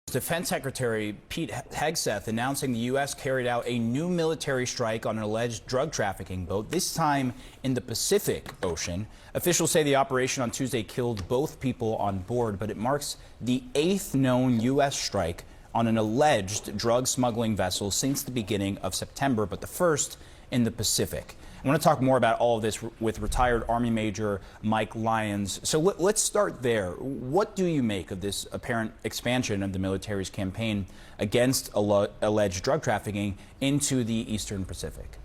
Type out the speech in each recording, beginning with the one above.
Defense Secretary Pete Hegseth announcing the U.S. carried out a new military strike on an alleged drug trafficking boat, this time in the Pacific Ocean. Officials say the operation on Tuesday killed both people on board, but it marks the 8th known U.S. strike on an alleged drug smuggling vessel since the beginning of September, but the first in the Pacific. I want to talk more about all of this with retired Army Major Mike Lyons. So let's start there. What do you make of this apparent expansion of the military's campaign against alleged drug trafficking into the Eastern Pacific?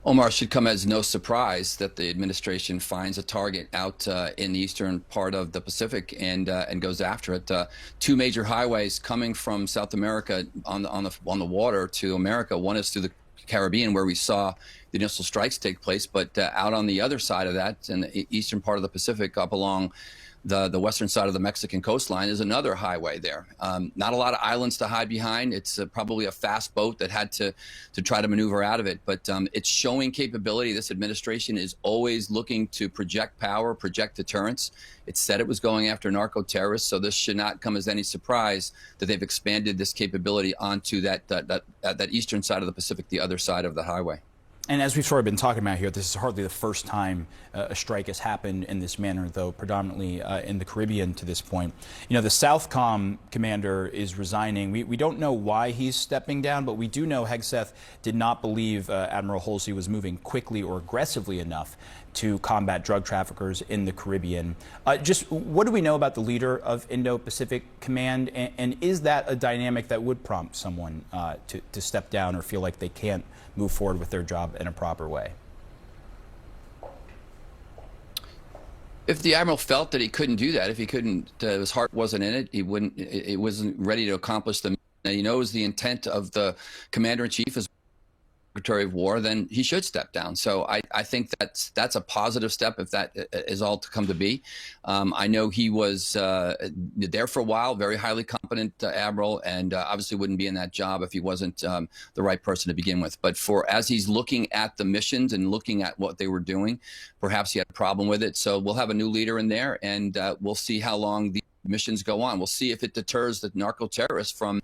Omar, should come as no surprise that the administration finds a target out in the eastern part of the Pacific and goes after it. Two major highways coming from South America on the water to America. One is through the Caribbean, where we saw the initial strikes take place, but out on the other side of that, in the eastern part of the Pacific, up along the western side of the Mexican coastline, is another highway there. Not a lot of islands to hide behind. It's probably a fast boat that had to try to maneuver out of it, but it's showing capability. This administration is always looking to project power, project deterrence. It said it was going after narco-terrorists, so this should not come as any surprise that they've expanded this capability onto that eastern side of the Pacific, the other side of the highway. And as we've sort of been talking about here, this is hardly the first time a strike has happened in this manner, though predominantly in the Caribbean to this point. You know, the Southcom commander is resigning. We don't know why he's stepping down, but we do know Hegseth did not believe Admiral Halsey was moving quickly or aggressively enough to combat drug traffickers in the Caribbean. Just what do we know about the leader of Indo-Pacific Command, and is that a dynamic that would prompt someone to step down or feel like they can't move forward with their job in a proper way? If the admiral felt that he couldn't do that, if he couldn't, his heart wasn't in it, he wasn't ready to accomplish the mission, and he knows the intent of the commander-in-chief as Secretary of War, then he should step down. So I think that's a positive step if that is all to come to be. I know he was there for a while, very highly competent admiral, and obviously wouldn't be in that job if he wasn't the right person to begin with. But as he's looking at the missions and looking at what they were doing, perhaps he had a problem with it. So we'll have a new leader in there, and we'll see how long the missions go on. We'll see if it deters the narco-terrorists from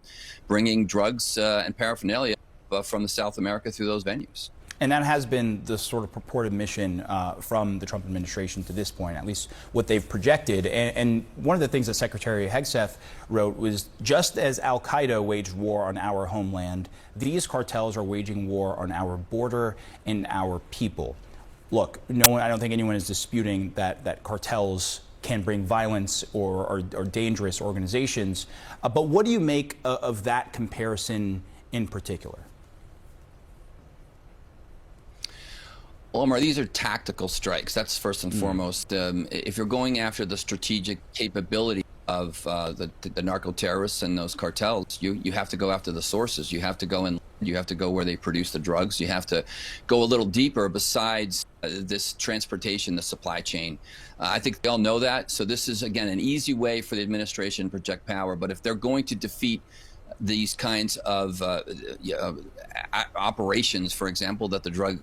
bringing drugs and paraphernalia from the South America through those venues. And that has been the sort of purported mission from the Trump administration to this point, at least what they've projected. And one of the things that Secretary Hegseth wrote was, just as al-Qaeda waged war on our homeland, these cartels are waging war on our border and our people. Look, I don't think anyone is disputing that cartels can bring violence or are dangerous organizations. But what do you make of that comparison in particular? Omar, these are tactical strikes. That's first and foremost. If you're going after the strategic capability of the narco-terrorists and those cartels, you have to go after the sources. You have to go in. You have to go where they produce the drugs. You have to go a little deeper besides this transportation, the supply chain. I think they all know that. So this is, again, an easy way for the administration to project power. But if they're going to defeat these kinds of operations, for example, that the drug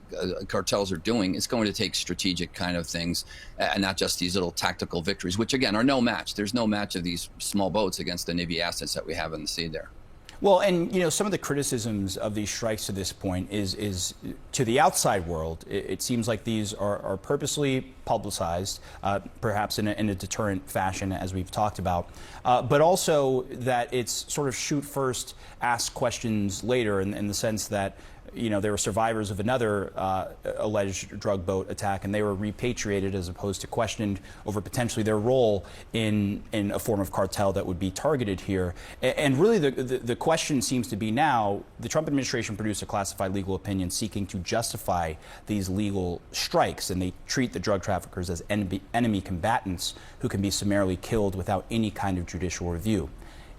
cartels are doing, it's going to take strategic kind of things and not just these little tactical victories, which again are no match. There's no match of these small boats against the Navy assets that we have in the sea there. Well, and some of the criticisms of these strikes to this point is to the outside world. It seems like these are purposely publicized, perhaps in a deterrent fashion, as we've talked about, but also that it's sort of shoot first, ask questions later, in the sense that there were survivors of another alleged drug boat attack, and they were repatriated as opposed to questioned over potentially their role in a form of cartel that would be targeted here. And really the question seems to be now, the Trump administration produced a classified legal opinion seeking to justify these legal strikes, and they treat the drug traffickers as enemy combatants who can be summarily killed without any kind of judicial review.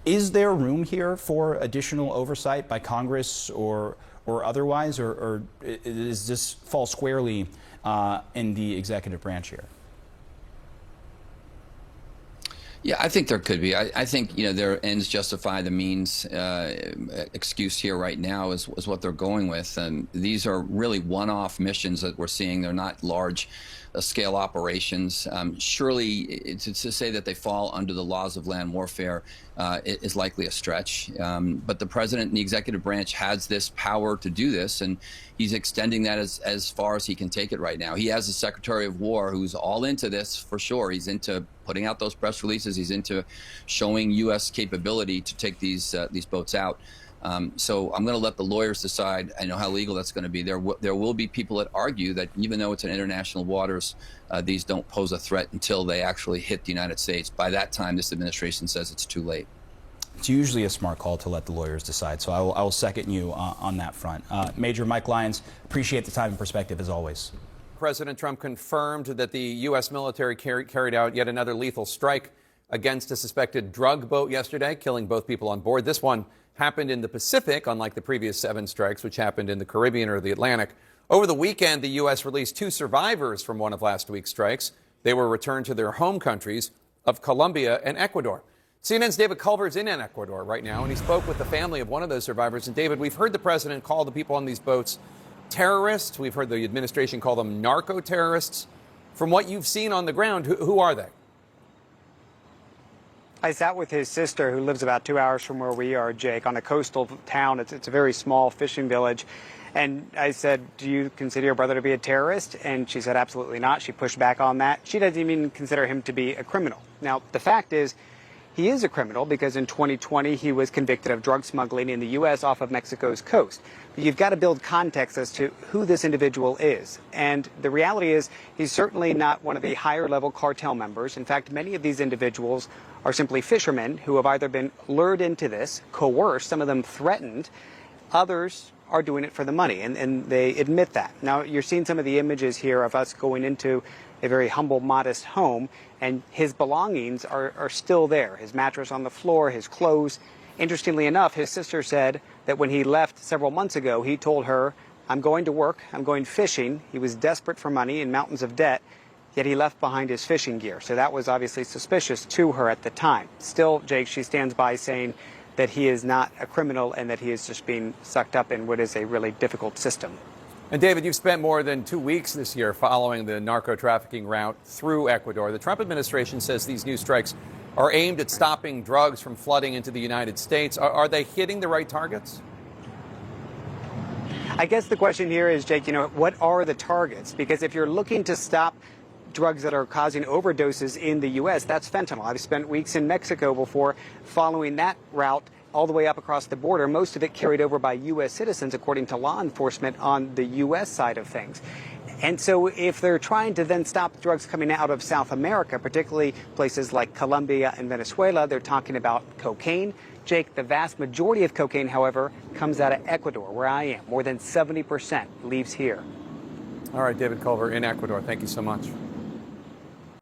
Is there room here for additional oversight by Congress or otherwise, or does this fall squarely in the executive branch here? Yeah, I think there could be. I think their ends justify the means excuse here right now is what they're going with, and these are really one-off missions that we're seeing. They're not large scale operations. Surely to say that they fall under the laws of land warfare is likely a stretch. But the president and the executive branch has this power to do this, and he's extending that as far as he can take it right now. He has a Secretary of War who's all into this for sure. He's into putting out those press releases. He's into showing U.S. capability to take these boats out. So I'm going to let the lawyers decide. I know how legal that's going to be. There will be people that argue that even though it's in international waters, these don't pose a threat until they actually hit the United States. By that time, this administration says it's too late. It's usually a smart call to let the lawyers decide, so I will second you on that front. Major Mike Lyons, appreciate the time and perspective as always. President Trump confirmed that the U.S. military carried out yet another lethal strike against a suspected drug boat yesterday, killing both people on board. This one happened in the Pacific, unlike the previous 7 strikes, which happened in the Caribbean or the Atlantic. Over the weekend, the U.S. released 2 survivors from one of last week's strikes. They were returned to their home countries of Colombia and Ecuador. CNN's David Culver is in Ecuador right now, and he spoke with the family of one of those survivors. And David, we've heard the president call the people on these boats terrorists. We've heard the administration call them narco-terrorists. From what you've seen on the ground, who are they? I sat with his sister, who lives about 2 hours from where we are, Jake, on a coastal town. It's a very small fishing village. And I said, do you consider your brother to be a terrorist? And she said, absolutely not. She pushed back on that. She doesn't even consider him to be a criminal. Now, the fact is, he is a criminal because in 2020 he was convicted of drug smuggling in the U.S. off of Mexico's coast. But you've got to build context as to who this individual is. And the reality is he's certainly not one of the higher level cartel members. In fact, many of these individuals are simply fishermen who have either been lured into this, coerced, some of them threatened, others are doing it for the money, and they admit that. Now, you're seeing some of the images here of us going into a very humble, modest home, and his belongings are still there. His mattress on the floor, his clothes. Interestingly enough, his sister said that when he left several months ago, he told her, I'm going to work, I'm going fishing. He was desperate for money in mountains of debt, yet he left behind his fishing gear. So that was obviously suspicious to her at the time. Still, Jake, she stands by saying that he is not a criminal and that he is just being sucked up in what is a really difficult system. And David, you've spent more than 2 weeks this year following the narco-trafficking route through Ecuador. The Trump administration says these new strikes are aimed at stopping drugs from flooding into the United States. Are they hitting the right targets? I guess the question here is, Jake, what are the targets? Because if you're looking to stop drugs that are causing overdoses in the U.S., that's fentanyl. I've spent weeks in Mexico before following that route all the way up across the border, most of it carried over by U.S. citizens, according to law enforcement on the U.S. side of things. And so if they're trying to then stop drugs coming out of South America, particularly places like Colombia and Venezuela, they're talking about cocaine. Jake, the vast majority of cocaine, however, comes out of Ecuador, where I am. More than 70% leaves here. All right, David Culver in Ecuador. Thank you so much.